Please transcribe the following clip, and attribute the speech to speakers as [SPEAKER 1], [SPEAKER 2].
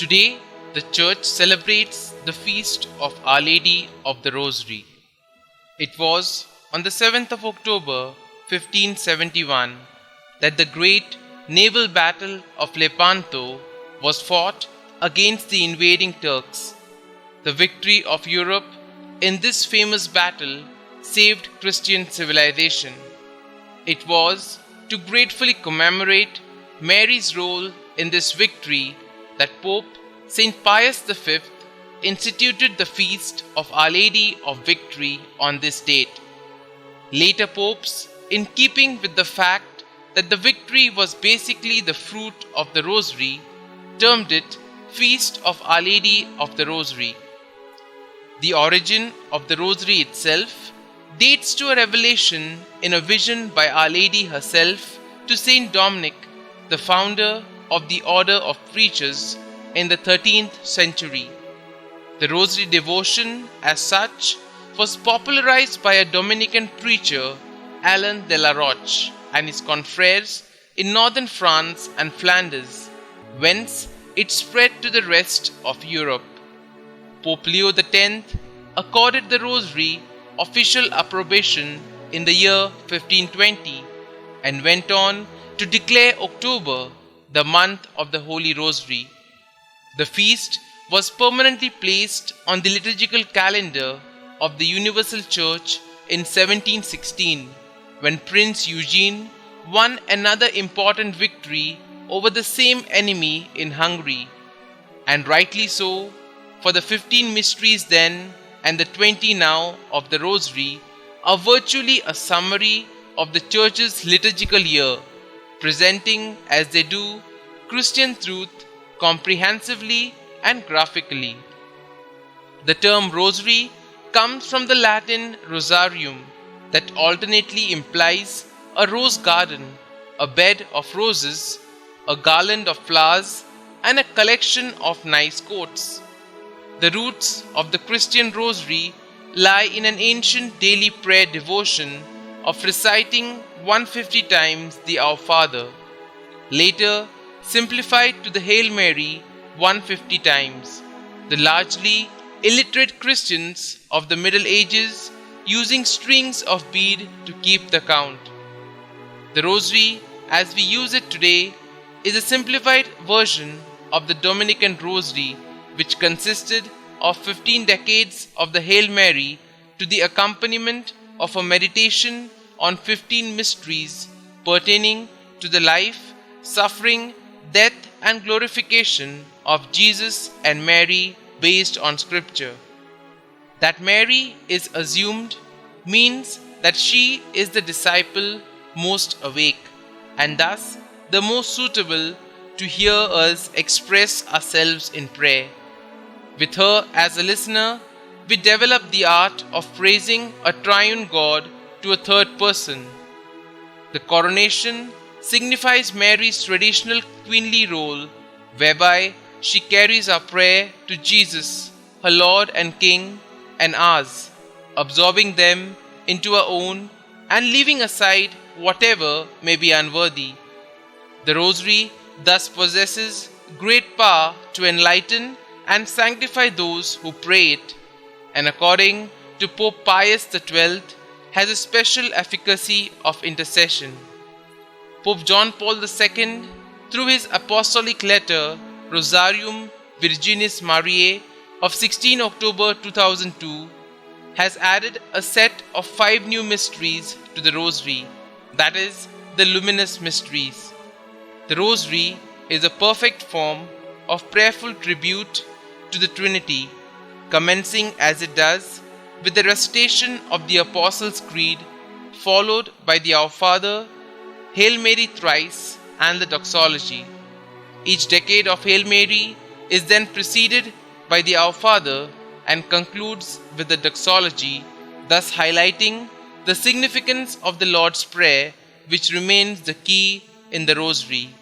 [SPEAKER 1] Today, the Church celebrates the feast of Our Lady of the Rosary. It was on the 7th of October 1571 that the great naval battle of Lepanto was fought against the invading Turks. The victory of Europe in this famous battle saved Christian civilization. It was to gratefully commemorate Mary's role in this victory that Pope St. Pius V instituted the feast of Our Lady of Victory on this date. Later popes, in keeping with the fact that the victory was basically the fruit of the Rosary, termed it Feast of Our Lady of the Rosary. The origin of the Rosary itself dates to a revelation in a vision by Our Lady herself to Saint Dominic, the founder of the Order of Preachers in the 13th century. The Rosary devotion, as such, was popularized by a Dominican preacher, Alain de la Roche, and his confreres in northern France and Flanders, whence it spread to the rest of Europe. Pope Leo X accorded the Rosary official approbation in the year 1520 and went on to declare October the month of the Holy Rosary. The feast was permanently placed on the liturgical calendar of the Universal Church in 1716, when Prince Eugene won another important victory over the same enemy in Hungary, and rightly so, for the 15 mysteries then and the 20 now of the Rosary are virtually a summary of the Church's liturgical year, presenting as they do Christian truth comprehensively and graphically. The term Rosary comes from the Latin rosarium, that alternately implies a rose garden, a bed of roses, a garland of flowers, and a collection of nice coats. The roots of the Christian Rosary lie in an ancient daily prayer devotion of reciting 150 times the Our Father, later simplified to the Hail Mary 150 times. The largely illiterate Christians of the Middle Ages using strings of bead to keep the count. The Rosary, as we use it today, is a simplified version of the Dominican Rosary, which consisted of 15 decades of the Hail Mary to the accompaniment of a meditation on 15 mysteries pertaining to the life, suffering, death, and glorification of Jesus and Mary based on Scripture. That Mary is assumed means that she is the disciple most awake, and thus the most suitable to hear us express ourselves in prayer. With her as a listener, we develop the art of praising a triune God to a third person. The coronation signifies Mary's traditional queenly role, whereby she carries our prayer to Jesus, her Lord and King, and ours, absorbing them into our own and leaving aside whatever may be unworthy. The Rosary thus possesses great power to enlighten and sanctify those who pray it, and according to Pope Pius XII, has a special efficacy of intercession. Pope John Paul II, through his apostolic letter Rosarium Virginis Mariae of 16 October 2002, has added a set of 5 new mysteries to the Rosary, that is, the Luminous mysteries. The Rosary is a perfect form of prayerful tribute to the Trinity, commencing as it does with the recitation of the Apostles' Creed, followed by the Our Father, Hail Mary thrice, and the doxology. Each decade of Hail Mary is then preceded by the Our Father and concludes with the doxology, thus highlighting the significance of the Lord's Prayer, which remains the key in the Rosary.